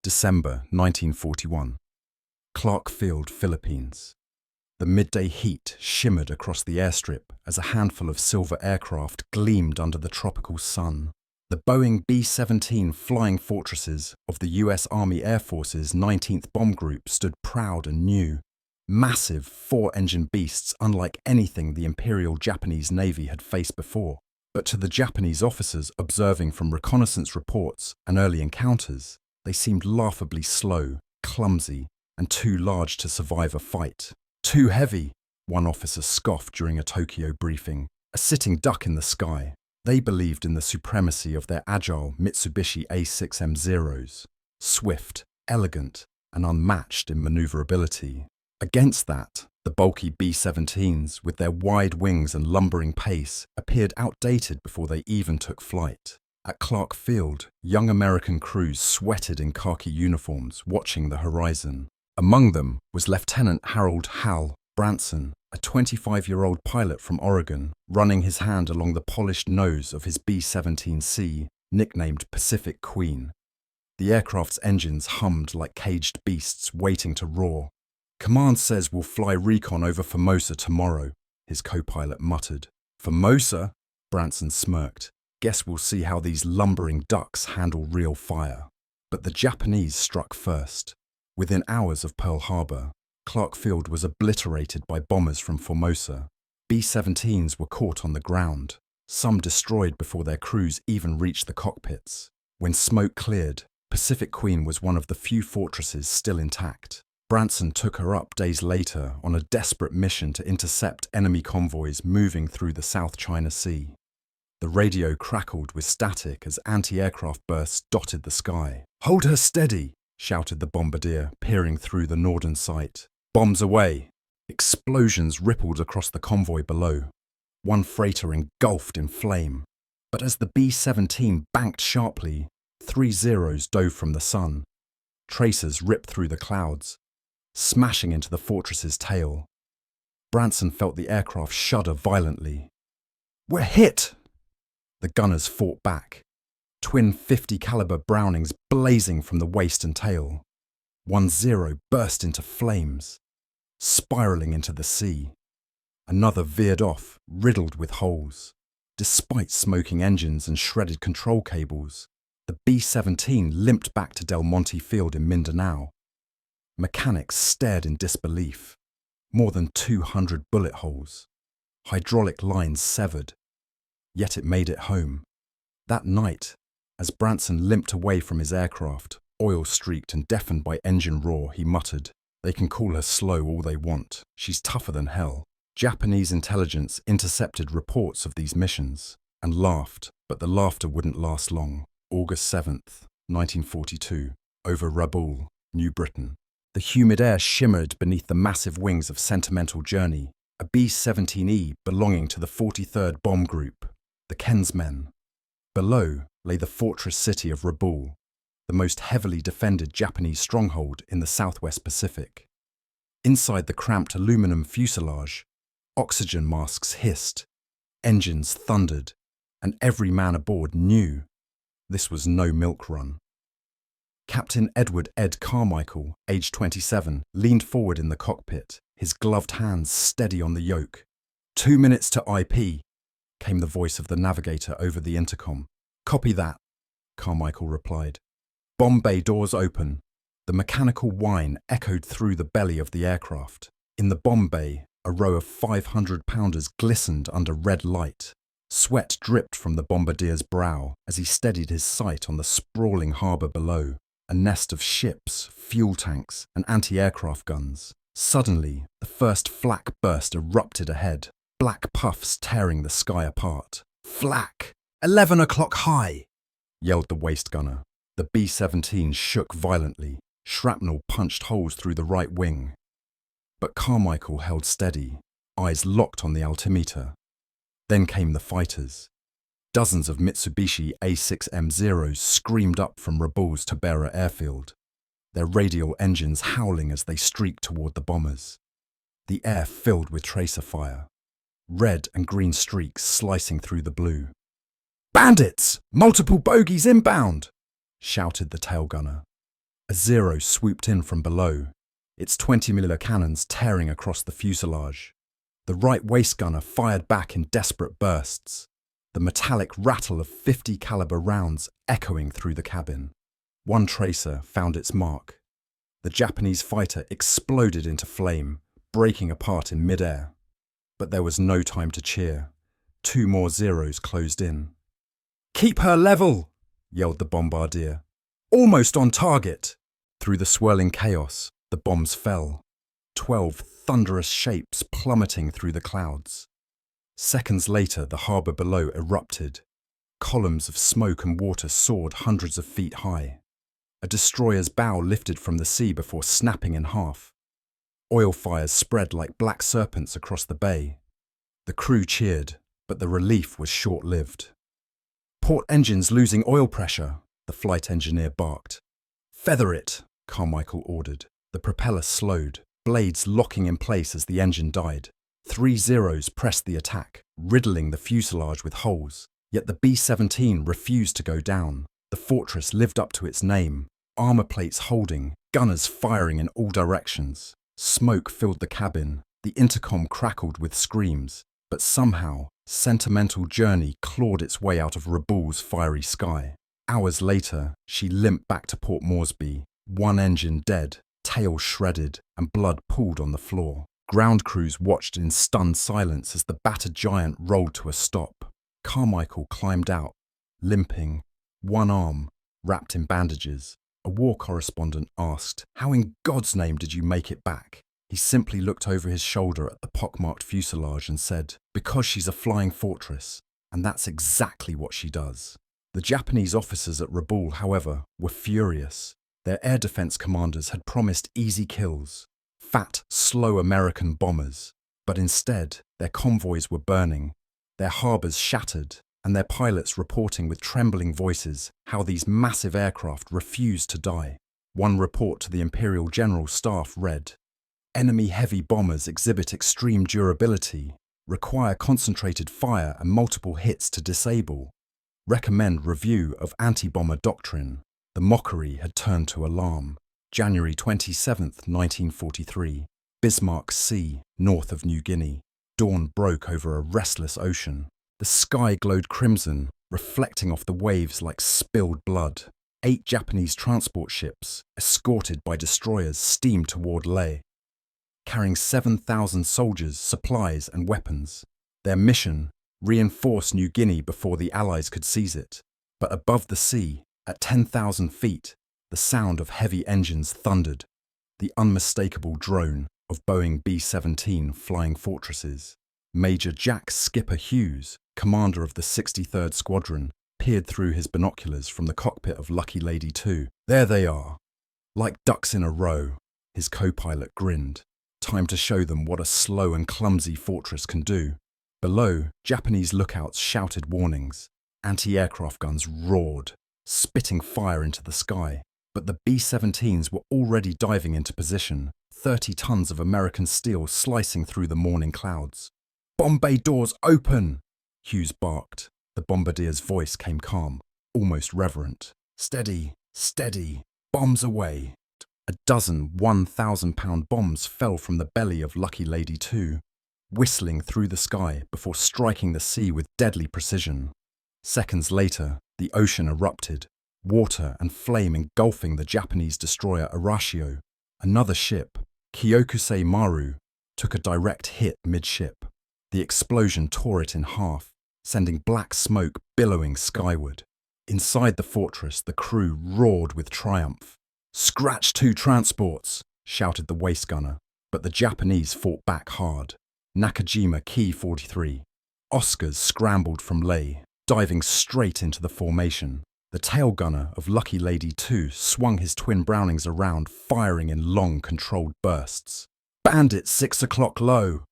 December 1941. Clark Field, Philippines. The midday heat shimmered across the airstrip as a handful of silver aircraft gleamed under the tropical sun. The Boeing B-17 flying fortresses of the U.S. Army Air Force's 19th Bomb Group stood proud and new. Massive four-engine beasts unlike anything the Imperial Japanese Navy had faced before. But to the Japanese officers observing from reconnaissance reports and early encounters, they seemed laughably slow, clumsy, and too large to survive a fight. Too heavy, one officer scoffed during a Tokyo briefing, a sitting duck in the sky. They believed in the supremacy of their agile Mitsubishi A6M0s, swift, elegant, and unmatched in maneuverability. Against that, the bulky B-17s, with their wide wings and lumbering pace, appeared outdated before they even took flight. At Clark Field, young American crews sweated in khaki uniforms, watching the horizon. Among them was Lieutenant Harold "Hal" Branson, a 25-year-old pilot from Oregon, running his hand along the polished nose of his B-17C, nicknamed Pacific Queen. The aircraft's engines hummed like caged beasts waiting to roar. "Command says we'll fly recon over Formosa tomorrow," his co-pilot muttered. "Formosa?" Branson smirked. "Guess we'll see how these lumbering ducks handle real fire." But the Japanese struck first. Within hours of Pearl Harbor, Clark Field was obliterated by bombers from Formosa. B-17s were caught on the ground, some destroyed before their crews even reached the cockpits. When smoke cleared, Pacific Queen was one of the few fortresses still intact. Branson took her up days later on a desperate mission to intercept enemy convoys moving through the South China Sea. The radio crackled with static as anti-aircraft bursts dotted the sky. "Hold her steady!" shouted the bombardier, peering through the northern sight. "Bombs away!" Explosions rippled across the convoy below. One freighter engulfed in flame. But as the B-17 banked sharply, 3 Zeros dove from the sun. Tracers ripped through the clouds, smashing into the fortress's tail. Branson felt the aircraft shudder violently. "We're hit!" The gunners fought back, twin .50 caliber Brownings blazing from the waist and tail. 1 Zero burst into flames, spiraling into the sea. Another veered off, riddled with holes. Despite smoking engines and shredded control cables, the B-17 limped back to Del Monte Field in Mindanao. Mechanics stared in disbelief. More than 200 bullet holes. Hydraulic lines severed. Yet it made it home. That night, as Branson limped away from his aircraft, oil-streaked and deafened by engine roar, he muttered, "They can call her slow all they want. She's tougher than hell." Japanese intelligence intercepted reports of these missions and laughed, but the laughter wouldn't last long. August 7th, 1942, over Rabaul, New Britain. The humid air shimmered beneath the massive wings of Sentimental Journey, a B-17E belonging to the 43rd Bomb Group, the Kensmen. Below lay the fortress city of Rabaul, the most heavily defended Japanese stronghold in the Southwest Pacific. Inside the cramped aluminum fuselage, oxygen masks hissed, engines thundered, and every man aboard knew this was no milk run. Captain Edward "Ed" Carmichael, aged 27, leaned forward in the cockpit, his gloved hands steady on the yoke. 2 minutes to IP, came the voice of the navigator over the intercom. "Copy that," Carmichael replied. Bomb bay doors open. The mechanical whine echoed through the belly of the aircraft. In the bomb bay, a row of 500-pounders glistened under red light. Sweat dripped from the bombardier's brow as he steadied his sight on the sprawling harbour below. A nest of ships, fuel tanks, and anti-aircraft guns. Suddenly, the first flak burst erupted ahead, black puffs tearing the sky apart. "Flak! 11 o'clock high!" yelled the waist gunner. The B-17 shook violently. Shrapnel punched holes through the right wing. But Carmichael held steady, eyes locked on the altimeter. Then came the fighters. Dozens of Mitsubishi A6M0s screamed up from Rabaul's Tabera airfield, their radial engines howling as they streaked toward the bombers. The air filled with tracer fire, red and green streaks slicing through the blue. "Bandits! Multiple bogies inbound!" shouted the tail gunner. A Zero swooped in from below, its 20mm cannons tearing across the fuselage. The right waist gunner fired back in desperate bursts, the metallic rattle of 50 caliber rounds echoing through the cabin. One tracer found its mark. The Japanese fighter exploded into flame, breaking apart in mid-air. But there was no time to cheer. 2 more Zeros closed in. "Keep her level!" yelled the bombardier. "Almost on target!" Through the swirling chaos, the bombs fell. 12 thunderous shapes plummeting through the clouds. Seconds later, the harbour below erupted. Columns of smoke and water soared hundreds of feet high. A destroyer's bow lifted from the sea before snapping in half. Oil fires spread like black serpents across the bay. The crew cheered, but the relief was short-lived. "Port engines losing oil pressure," the flight engineer barked. "Feather it," Carmichael ordered. The propeller slowed, blades locking in place as the engine died. 3 Zeros pressed the attack, riddling the fuselage with holes. Yet the B-17 refused to go down. The fortress lived up to its name, armour plates holding, gunners firing in all directions. Smoke filled the cabin, the intercom crackled with screams, but somehow, Sentimental Journey clawed its way out of Rabaul's fiery sky. Hours later, she limped back to Port Moresby, one engine dead, tail shredded, and blood pooled on the floor. Ground crews watched in stunned silence as the battered giant rolled to a stop. Carmichael climbed out, limping, one arm wrapped in bandages. A war correspondent asked, "How in God's name did you make it back?" He simply looked over his shoulder at the pockmarked fuselage and said, "Because she's a flying fortress, and that's exactly what she does." The Japanese officers at Rabaul, however, were furious. Their air defense commanders had promised easy kills, fat, slow American bombers, but instead their convoys were burning, their harbours shattered, and their pilots reporting with trembling voices how these massive aircraft refused to die. One report to the Imperial General Staff read, "Enemy heavy bombers exhibit extreme durability, require concentrated fire and multiple hits to disable. Recommend review of anti-bomber doctrine." The mockery had turned to alarm. January 27, 1943, Bismarck Sea, north of New Guinea. Dawn broke over a restless ocean. The sky glowed crimson, reflecting off the waves like spilled blood. 8 Japanese transport ships, escorted by destroyers, steamed toward Lae, carrying 7,000 soldiers, supplies and weapons. Their mission, reinforce New Guinea before the Allies could seize it. But above the sea, at 10,000 feet, the sound of heavy engines thundered, the unmistakable drone of Boeing B-17 flying fortresses. Major Jack Skipper Hughes, commander of the 63rd Squadron, peered through his binoculars from the cockpit of Lucky Lady 2. "There they are, like ducks in a row," his co-pilot grinned. "Time to show them what a slow and clumsy fortress can do." Below, Japanese lookouts shouted warnings. Anti-aircraft guns roared, spitting fire into the sky. But the B-17s were already diving into position, 30 tons of American steel slicing through the morning clouds. "Bomb bay doors open!" Hughes barked. The bombardier's voice came calm, almost reverent. "Steady, steady, bombs away." A dozen 1,000-pound bombs fell from the belly of Lucky Lady 2, whistling through the sky before striking the sea with deadly precision. Seconds later, the ocean erupted, water and flame engulfing the Japanese destroyer Arashio. Another ship, Kyokusei Maru, took a direct hit midship. The explosion tore it in half, sending black smoke billowing skyward. Inside the fortress, the crew roared with triumph. "Scratch 2 transports!" shouted the waist gunner, but the Japanese fought back hard. Nakajima Key 43. Oscars scrambled from Lae, diving straight into the formation. The tail gunner of Lucky Lady 2 swung his twin Brownings around, firing in long, controlled bursts. "Bandit 6 o'clock low!"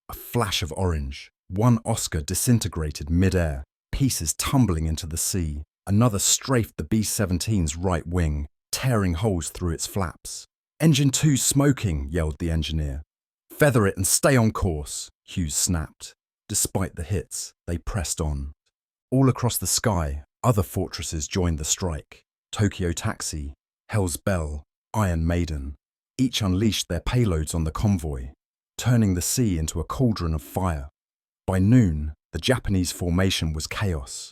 A flash of orange. One Oscar disintegrated mid-air, pieces tumbling into the sea. Another strafed the B-17's right wing, tearing holes through its flaps. "Engine 2 smoking," yelled the engineer. "Feather it and stay on course," Hughes snapped. Despite the hits, they pressed on. All across the sky, other fortresses joined the strike. Tokyo Taxi, Hell's Bell, Iron Maiden. Each unleashed their payloads on the convoy, turning the sea into a cauldron of fire. By noon, the Japanese formation was chaos.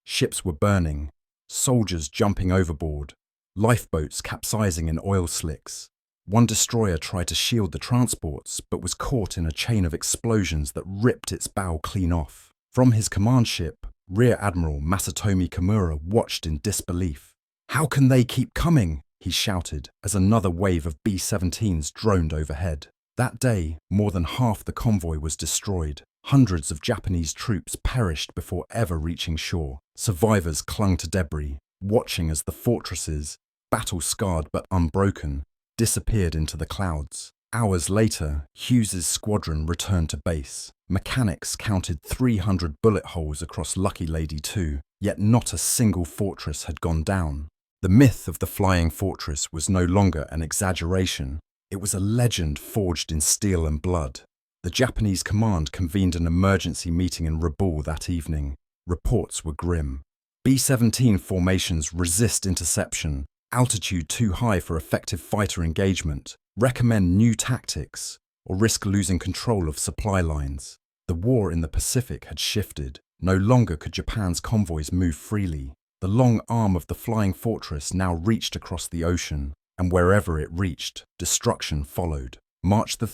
Ships were burning, soldiers jumping overboard, lifeboats capsizing in oil slicks. One destroyer tried to shield the transports but was caught in a chain of explosions that ripped its bow clean off. From his command ship, Rear Admiral Masatomi Kimura watched in disbelief. "How can they keep coming?" he shouted as another wave of B-17s droned overhead. That day, more than half the convoy was destroyed. Hundreds of Japanese troops perished before ever reaching shore. Survivors clung to debris, watching as the fortresses, battle-scarred but unbroken, disappeared into the clouds. Hours later, Hughes's squadron returned to base. Mechanics counted 300 bullet holes across Lucky Lady 2, yet not a single fortress had gone down. The myth of the flying fortress was no longer an exaggeration. It was a legend forged in steel and blood. The Japanese command convened an emergency meeting in Rabaul that evening. Reports were grim. B-17 formations resist interception, altitude too high for effective fighter engagement, recommend new tactics, or risk losing control of supply lines. The war in the Pacific had shifted. No longer could Japan's convoys move freely. The long arm of the flying fortress now reached across the ocean, and wherever it reached, destruction followed. March 3,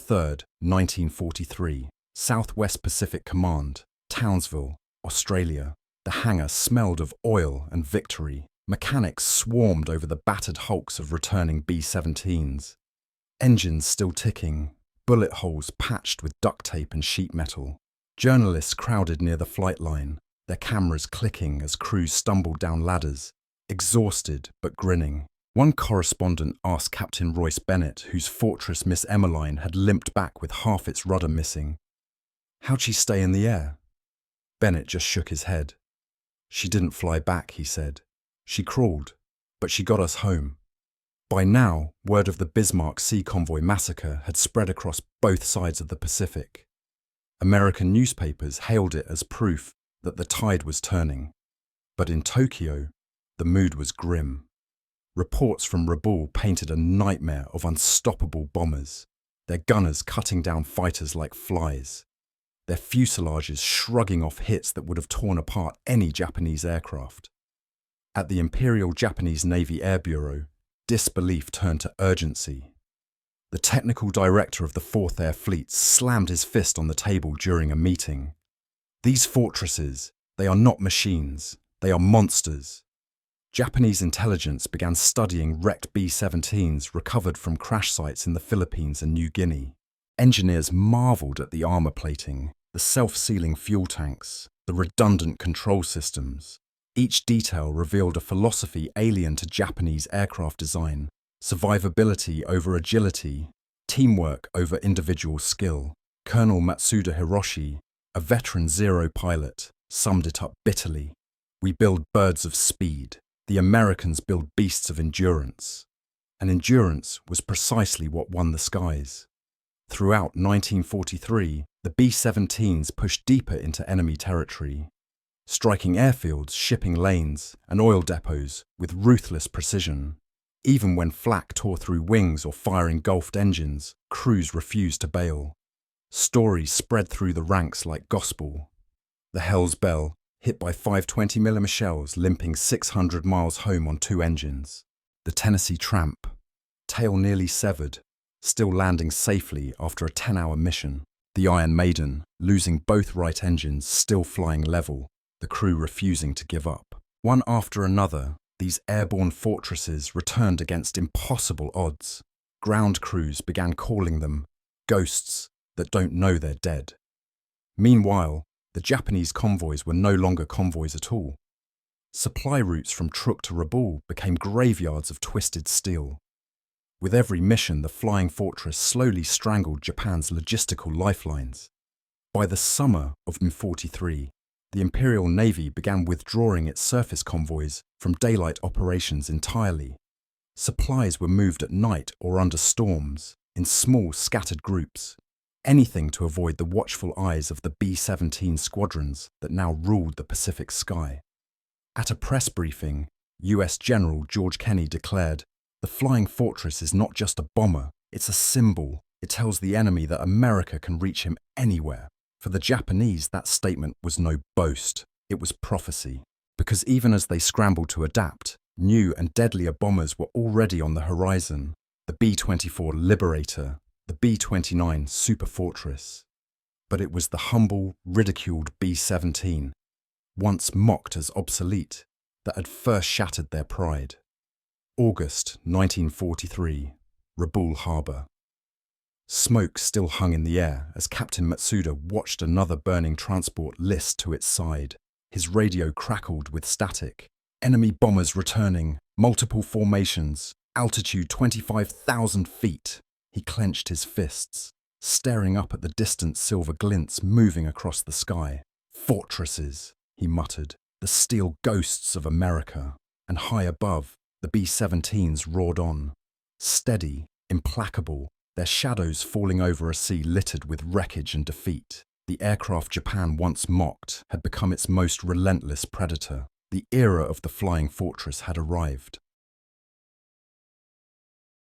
1943, Southwest Pacific Command, Townsville, Australia. The hangar smelled of oil and victory. Mechanics swarmed over the battered hulks of returning B-17s. Engines still ticking, bullet holes patched with duct tape and sheet metal. Journalists crowded near the flight line, their cameras clicking as crews stumbled down ladders, exhausted but grinning. One correspondent asked Captain Royce Bennett, whose fortress Miss Emmeline had limped back with half its rudder missing, "How'd she stay in the air?" Bennett just shook his head. "She didn't fly back," he said. "She crawled, but she got us home." By now, word of the Bismarck Sea Convoy massacre had spread across both sides of the Pacific. American newspapers hailed it as proof that the tide was turning. But in Tokyo, the mood was grim. Reports from Rabaul painted a nightmare of unstoppable bombers, their gunners cutting down fighters like flies, their fuselages shrugging off hits that would have torn apart any Japanese aircraft. At the Imperial Japanese Navy Air Bureau, disbelief turned to urgency. The technical director of the 4th Air Fleet slammed his fist on the table during a meeting. "These fortresses, they are not machines, they are monsters." Japanese intelligence began studying wrecked B-17s recovered from crash sites in the Philippines and New Guinea. Engineers marveled at the armor plating, the self-sealing fuel tanks, the redundant control systems. Each detail revealed a philosophy alien to Japanese aircraft design: survivability over agility, teamwork over individual skill. Colonel Matsuda Hiroshi, a veteran Zero pilot, summed it up bitterly. "We build birds of speed. The Americans build beasts of endurance." And endurance was precisely what won the skies. Throughout 1943, the B-17s pushed deeper into enemy territory, striking airfields, shipping lanes, and oil depots with ruthless precision. Even when flak tore through wings or fire engulfed engines, crews refused to bail. Stories spread through the ranks like gospel. The Hell's Bell, hit by 520mm shells, limping 600 miles home on 2 engines. The Tennessee Tramp, tail nearly severed, still landing safely after a 10-hour mission. The Iron Maiden, losing both right engines, still flying level, the crew refusing to give up. One after another, these airborne fortresses returned against impossible odds. Ground crews began calling them ghosts that don't know they're dead. Meanwhile, the Japanese convoys were no longer convoys at all. Supply routes from Truk to Rabaul became graveyards of twisted steel. With every mission, the flying fortress slowly strangled Japan's logistical lifelines. By the summer of 1943, the Imperial Navy began withdrawing its surface convoys from daylight operations entirely. Supplies were moved at night or under storms, in small scattered groups. Anything to avoid the watchful eyes of the B-17 squadrons that now ruled the Pacific sky. At a press briefing, US General George Kenney declared, The Flying Fortress is not just a bomber, it's a symbol. It tells the enemy that America can reach him anywhere. For the Japanese, that statement was no boast, it was prophecy. Because even as they scrambled to adapt, new and deadlier bombers were already on the horizon. The B-24 Liberator, the B-29 Superfortress. But it was the humble, ridiculed B-17, once mocked as obsolete, that had first shattered their pride. August 1943, Rabaul Harbour. Smoke still hung in the air as Captain Matsuda watched another burning transport list to its side. His radio crackled with static. Enemy bombers returning, multiple formations, altitude 25,000 feet. He clenched his fists, staring up at the distant silver glints moving across the sky. Fortresses, he muttered, the steel ghosts of America. And high above, the B-17s roared on. Steady, implacable, their shadows falling over a sea littered with wreckage and defeat. The aircraft Japan once mocked had become its most relentless predator. The era of the Flying Fortress had arrived.